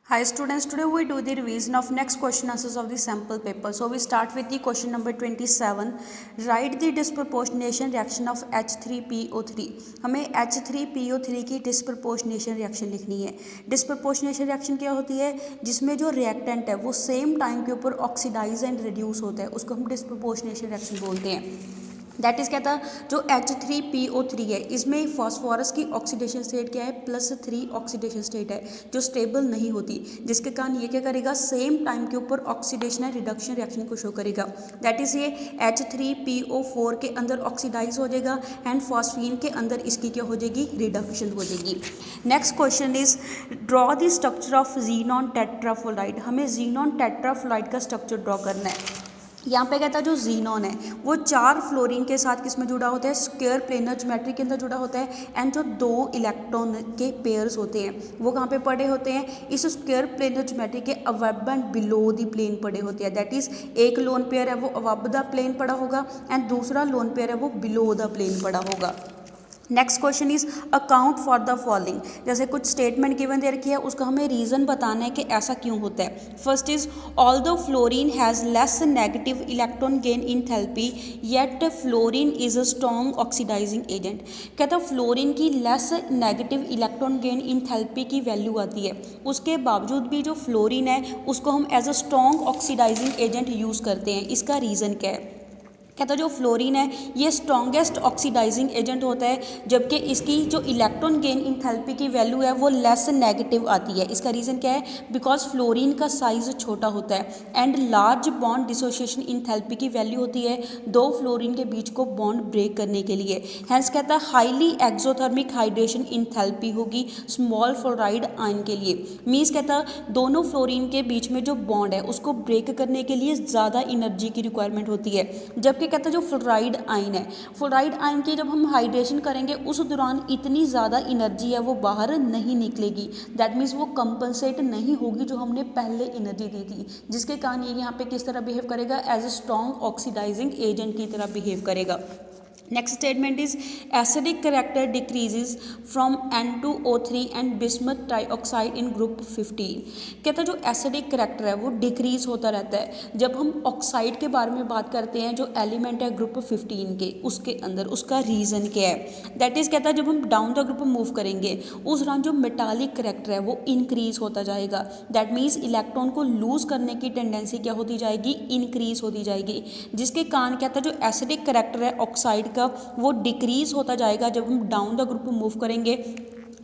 Hi students, today we do the revision of next question answers of the sample paper. So we start with the question number 27. Write the disproportionation reaction of H3PO3. हमें H3PO3 की disproportionation reaction लिखनी है. Disproportionation reaction क्या होती है? जिसमें जो reactant है वो सेम टाइम के ऊपर ऑक्सीडाइज एंड रिड्यूस होता है, उसको हम डिस्प्रपोर्शनेशन रिएक्शन बोलते हैं. दैट इज़ क्या था, जो H3PO3 है इसमें फॉस्फोरस की ऑक्सीडेशन स्टेट क्या है, +3 ऑक्सीडेशन स्टेट है जो स्टेबल नहीं होती, जिसके कारण ये क्या करेगा, सेम टाइम के ऊपर ऑक्सीडेशन एंड रिडक्शन रिएक्शन को शो करेगा. दैट इज़ ये H3PO4 के अंदर ऑक्सीडाइज हो जाएगा एंड फॉस्फीन के अंदर इसकी क्या हो जाएगी, रिडक्शन हो जाएगी. Next question is draw the structure of xenon tetrafluoride. हमें जीनॉन टेट्राफ्लोराइड का स्ट्रक्चर ड्रॉ करना है. यहाँ पे कहता है जो जीनॉन है वो 4 फ्लोरीन के साथ किस में जुड़ा होता है, स्क्वायर प्लेनर ज्योमेट्री के अंदर जुड़ा होता है. एंड जो 2 इलेक्ट्रॉन के पेयर्स होते हैं वो कहाँ पे पड़े होते हैं, इस स्क्वायर प्लेनर ज्योमेट्री के above and below the plane पड़े होते हैं. दैट इज एक लोन पेयर है वो अबव द प्लेन पड़ा होगा एंड दूसरा लोन पेयर है वो बिलो द प्लेन पड़ा होगा. Next question is account for the following. जैसे कुछ स्टेटमेंट गिवन दे रखी है, उसका हमें रीज़न बताना है कि ऐसा क्यों होता है. First is although fluorine has less negative electron gain enthalpy yet fluorine is a strong oxidising agent. कहता फ्लोरीन की less negative electron gain enthalpy की वैल्यू आती है, उसके बावजूद भी जो फ्लोरीन है उसको हम as a strong oxidising agent use करते हैं. इसका रीज़न क्या है. कहता जो फ्लोरीन है ये स्ट्रॉन्गेस्ट ऑक्सीडाइजिंग एजेंट होता है, जबकि इसकी जो इलेक्ट्रॉन गेन इंथैल्पी की वैल्यू है वो लेस नेगेटिव आती है. इसका रीज़न क्या है, बिकॉज फ्लोरीन का साइज़ छोटा होता है and large bond dissociation enthalpy की वैल्यू होती है 2 फ्लोरीन के बीच को बॉन्ड ब्रेक करने के लिए. हैंस कहता है हाईली एक्सोथर्मिक हाइड्रेशन इंथैल्पी होगी स्मॉल फ्लोराइड आयन के लिए. मीन्स कहता दोनों फ्लोरीन के बीच में जो बॉन्ड है उसको ब्रेक करने के लिए ज़्यादा एनर्जी की रिक्वायरमेंट होती है. जबकि कहता है जो फ्लोराइड आयन है, फ्लोराइड आयन की जब हम हाइड्रेशन करेंगे उस दौरान इतनी ज़्यादा एनर्जी है वो बाहर नहीं निकलेगी. दैट मीन्स वो कंपनसेट नहीं होगी जो हमने पहले एनर्जी दी थी, जिसके कारण ये यहाँ पे किस तरह बिहेव करेगा, as a strong oxidising agent की तरह बिहेव करेगा. Next statement is acidic character decreases from N2O3 and bismuth dioxide in group 15. कहता है जो एसिडिक करेक्टर है वो डिक्रीज होता रहता है जब हम ऑक्साइड के बारे में बात करते हैं जो एलिमेंट है ग्रुप 15 के, उसके अंदर. उसका रीज़न क्या है, दैट इज़ कहता है जब हम डाउन द ग्रुप मूव करेंगे उस दौरान जो मेटालिक करेक्टर है वो इंक्रीज होता जाएगा. दैट मीन्स इलेक्ट्रॉन को लूज करने की टेंडेंसी क्या होती जाएगी, इंक्रीज होती जाएगी, जिसके कारण कहता है जो एसिडिक करेक्टर है ऑक्साइड वो डिक्रीज होता जाएगा जब हम डाउन द ग्रुप मूव करेंगे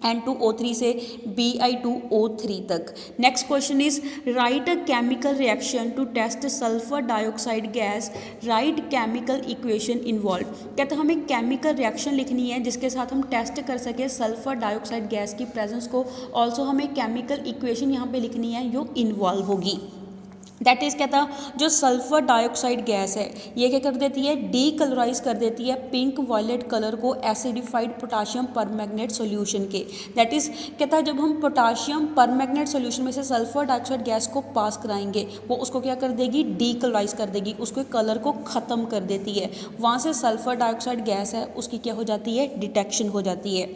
N2O3 से Bi2O3 तक. Next question is write a chemical reaction to test sulphur dioxide gas, write chemical equation involve. कहते हमें केमिकल रिएक्शन लिखनी है जिसके साथ हम टेस्ट कर सके सल्फर डाइऑक्साइड गैस की प्रेजेंस को. ऑल्सो हमें केमिकल इक्वेशन यहाँ पे लिखनी है जो इन्वॉल्व होगी. दैट इज़ कहता जो सल्फर डाइऑक्साइड गैस है ये क्या कर देती है, डीकलराइज कर देती है पिंक वॉयलेट कलर को एसिडिफाइड पोटाशियम परमैंगनेट सॉल्यूशन के. दैट इज़ कहता है जब हम पोटाशियम परमैंगनेट सॉल्यूशन में से सल्फर डाइऑक्साइड गैस को पास कराएंगे वो उसको क्या कर देगी, डीकलराइज कर देगी, उसके कलर को ख़त्म कर देती है. वहाँ से सल्फर डाइऑक्साइड गैस है उसकी क्या हो जाती है, डिटेक्शन हो जाती है.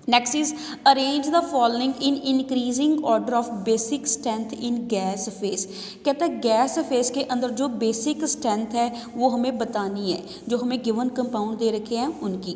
Next is arrange the following in increasing order of basic strength in gas face. कहता है गैस फेस के अंदर जो बेसिक स्ट्रेंथ है वो हमें बतानी है. जो हमें गिवन कंपाउंड दे रखे हैं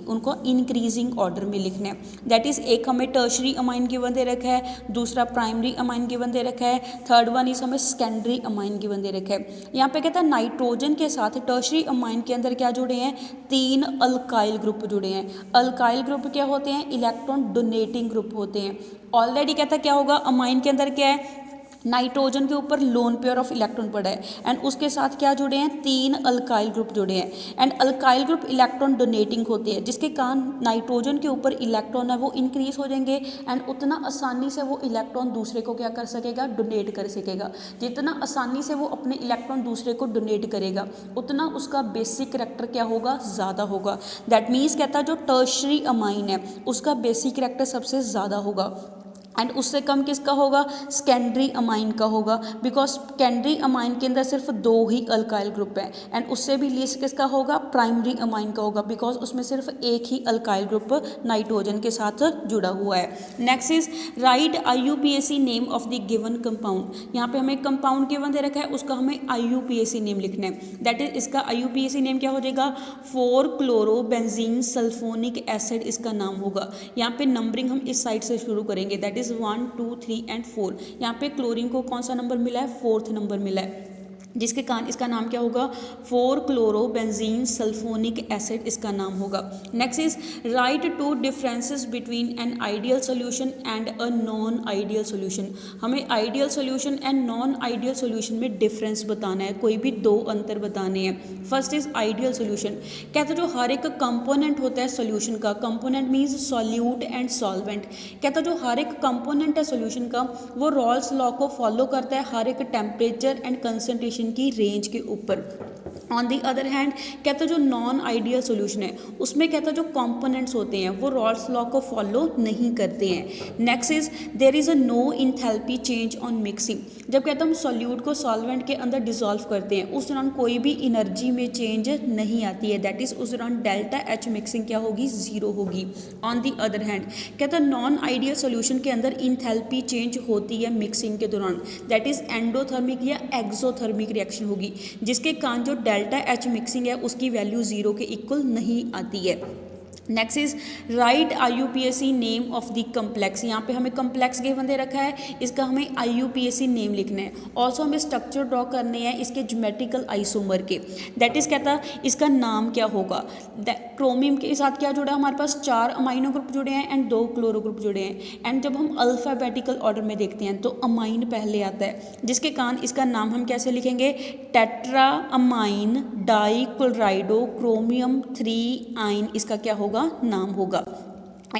उनको इंक्रीजिंग ऑर्डर में लिखना है. दैट इज़ एक हमें टर्शरी अमाइन गिवन दे रखा है, दूसरा प्राइमरी अमाइन गिवन दे रखा है, थर्ड वन इज हमें सेकेंडरी अमाइन गिवन दे रखा है. यहाँ पे कहता है नाइट्रोजन के साथ टर्शरी अमाइन के अंदर क्या जुड़े हैं, 3 अल्काइल ग्रुप जुड़े हैं. अल्काइल ग्रुप क्या होते हैं, इलेक्ट्रॉन डोनेटिंग ग्रुप होते हैं. ऑलरेडी कहता क्या होगा, अमाइन के अंदर क्या है, नाइट्रोजन के ऊपर लोन पेयर ऑफ इलेक्ट्रॉन पड़ा है एंड उसके साथ क्या जुड़े हैं, 3 अल्काइल ग्रुप जुड़े हैं. And alkyl group electron donating होते हैं जिसके कारण नाइट्रोजन के ऊपर इलेक्ट्रॉन है वो इंक्रीज हो जाएंगे एंड उतना आसानी से वो इलेक्ट्रॉन दूसरे को क्या कर सकेगा, डोनेट कर सकेगा. जितना आसानी से वो अपने इलेक्ट्रॉन दूसरे को डोनेट करेगा उतना उसका बेसिक करैक्टर क्या होगा, ज़्यादा होगा. दैट मीन्स कहता है जो टर्शरी अमाइन है उसका बेसिक करैक्टर सबसे ज़्यादा होगा. एंड उससे कम किसका होगा, सेकेंडरी अमाइन का होगा, बिकॉज सेकेंडरी अमाइन के अंदर सिर्फ 2 ही अल्काइल ग्रुप है। एंड उससे भी लीस्ट किसका होगा, प्राइमरी अमाइन का होगा, बिकॉज उसमें सिर्फ एक ही अल्काइल ग्रुप नाइट्रोजन के साथ जुड़ा हुआ है। Next is right IUPAC name of the given compound. यहाँ पे हमें कंपाउंड गिवन दे रखा है, उसका हमें IUPAC नेम लिखना है। दैट इज इसका IUPAC नेम क्या हो जाएगा, 4-क्लोरोबेंजीन सल्फोनिक एसिड इसका नाम होगा। यहाँ पे नंबरिंग हम इस साइड से शुरू करेंगे, दैट इज 1, 2, 3 एंड 4। यहाँ पे क्लोरीन को कौन सा नंबर मिला है, 4th नंबर मिला है, जिसके कारण इसका नाम क्या होगा, 4-क्लोरोबेंजीन सल्फोनिक एसिड इसका नाम होगा। Next is write 2 differences between an ideal solution and a non ideal solution. हमें ideal solution and non ideal solution में डिफरेंस बताना है, कोई भी 2 अंतर बताने हैं। फर्स्ट इज आइडियल सोल्यूशन, कहते जो हर एक कंपोनेंट होता है सोल्यूशन का, component means solute and solvent, कहता जो हर एक कंपोनेंट है सोल्यूशन का वो रॉल्स लॉ को फॉलो करता है हर एक टेम्परेचर एंड कंसंट्रेशन की रेंज के ऊपर। ऑन दी अदर हैंड कहता जो नॉन आइडियल सोल्यूशन है उसमें कहता जो कंपोनेंट्स होते हैं वो रॉल्स लॉ को फॉलो नहीं करते हैं। Next is there is a no enthalpy change on mixing, जब कहता हम सॉल्यूट को सॉल्वेंट के अंदर डिसॉल्व करते हैं उस दौरान कोई भी एनर्जी में चेंज नहीं आती है, दैट इज उस दौरान डेल्टा H मिक्सिंग क्या होगी, 0 होगी। ऑन दी अदर हैंड कहता नॉन आइडियल सोल्यूशन के अंदर इंथैल्पी चेंज होती है मिक्सिंग के दौरान, दैट इज एंडोथर्मिक या एक्सोथर्मिक रिएक्शन होगी, जिसके कारण जो डेल्टा H मिक्सिंग है उसकी वैल्यू 0 के इक्वल नहीं आती है। Next is right IUPAC name of the complex. यहाँ पे हमें कम्प्लेक्स गिवन दे रखा है, इसका हमें IUPAC नेम लिखना है। ऑल्सो हमें स्ट्रक्चर ड्रॉ करने हैं इसके ज्योमेट्रिकल आइसोमर के, दैट इज कहता इसका नाम क्या होगा। क्रोमियम के साथ क्या जुड़ा है, हमारे पास 4 अमाइनो ग्रुप जुड़े हैं एंड 2 क्लोरो ग्रुप जुड़े हैं। एंड जब हम अल्फ़ाबेटिकल ऑर्डर में देखते हैं तो अमाइन पहले आता है, जिसके कारण इसका नाम हम कैसे लिखेंगे, टेट्रा अमाइन डाइक्लोराइडो क्रोमियम 3 आइन इसका क्या होगा, नाम होगा।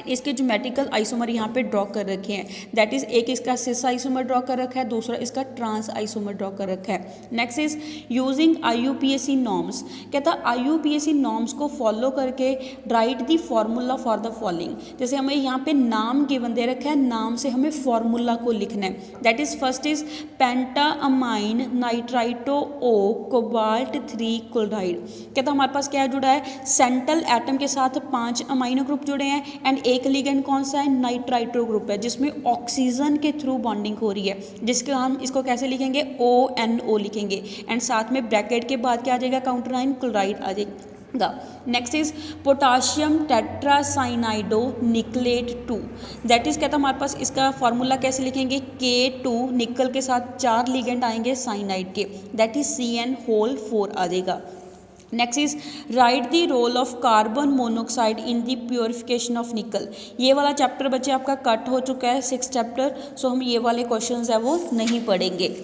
इसके ज्योमेट्रिकल आइसोमर यहाँ पे ड्रॉ कर रखे हैं, दैट इज एक इसका सिस आइसोमर ड्रॉ कर रखा है, दूसरा इसका ट्रांस आइसोमर ड्रॉ कर रखा है। Next is using IUPAC norms, कहता IUPAC नॉर्म्स को फॉलो करके right the formula for the following. जैसे हमें यहाँ पे नाम गिवन दे रखा है, नाम से हमें फॉर्मूला को लिखना है, that is first is penta amine nitrito o cobalt 3 chloride. कहता हमारे पास क्या जुड़ा है, सेंट्रल एटम के साथ 5 अमाइनो ग्रुप जुड़े हैं एंड एक लिगेंड कौन सा है, नाइट्राइट्रो ग्रुप है, जिसमें ऑक्सीजन के थ्रू बॉन्डिंग हो रही है, जिसके हम इसको कैसे लिखेंगे, ONO लिखेंगे। एंड साथ में ब्रैकेट के बाद क्या आ जाएगा, काउंटर आयन क्लोराइड आ जाएगा। Next is potassium tetracyanido nickelate 2, that is कहता हमारे पास इसका फॉर्मूला कैसे लिखेंगे, K2 निकल के साथ 4 लिगेंड आएंगे साइनाइड के, दैट इज CN4 आ जाएगा। Next is write the role of carbon monoxide in the purification of nickel. ये वाला चैप्टर बच्चे आपका कट हो चुका है 6th चैप्टर, सो हम ये वाले क्वेश्चंस है वो नहीं पढ़ेंगे।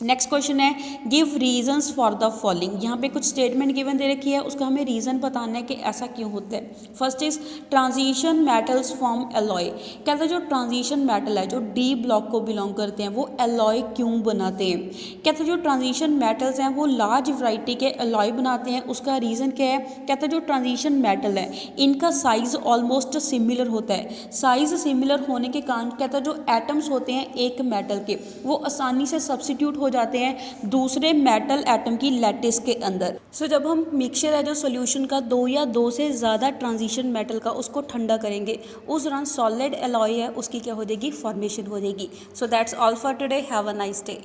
नेक्स्ट क्वेश्चन है give reasons for the following. यहाँ पे कुछ स्टेटमेंट गिवन दे रखी है, उसका हमें रीज़न बताना है कि ऐसा क्यों होता है। First is transition metals form alloy, कहता है जो ट्रांजिशन मेटल है जो D ब्लॉक को बिलोंग करते हैं वो एलॉय क्यों बनाते हैं। कहते हैं जो ट्रांजिशन मेटल्स हैं वो लार्ज वैरायटी के एलॉय बनाते हैं, उसका रीज़न क्या है। कहता है जो ट्रांजिशन मेटल है इनका साइज़ ऑलमोस्ट सिमिलर होता है, साइज़ सिमिलर होने के कारण कहता है जो एटम्स होते हैं एक मेटल के वो आसानी से सब्सिट्यूट हो जाते हैं दूसरे मेटल एटम की लैटिस के अंदर। सो जब हम मिक्सचर है जो सॉल्यूशन का 2 या 2 से ज़्यादा ट्रांजिशन मेटल का उसको ठंडा करेंगे उस दौरान सॉलिड एलॉय है उसकी क्या हो जाएगी, फॉर्मेशन हो जाएगी। So that's all for today, have a nice day.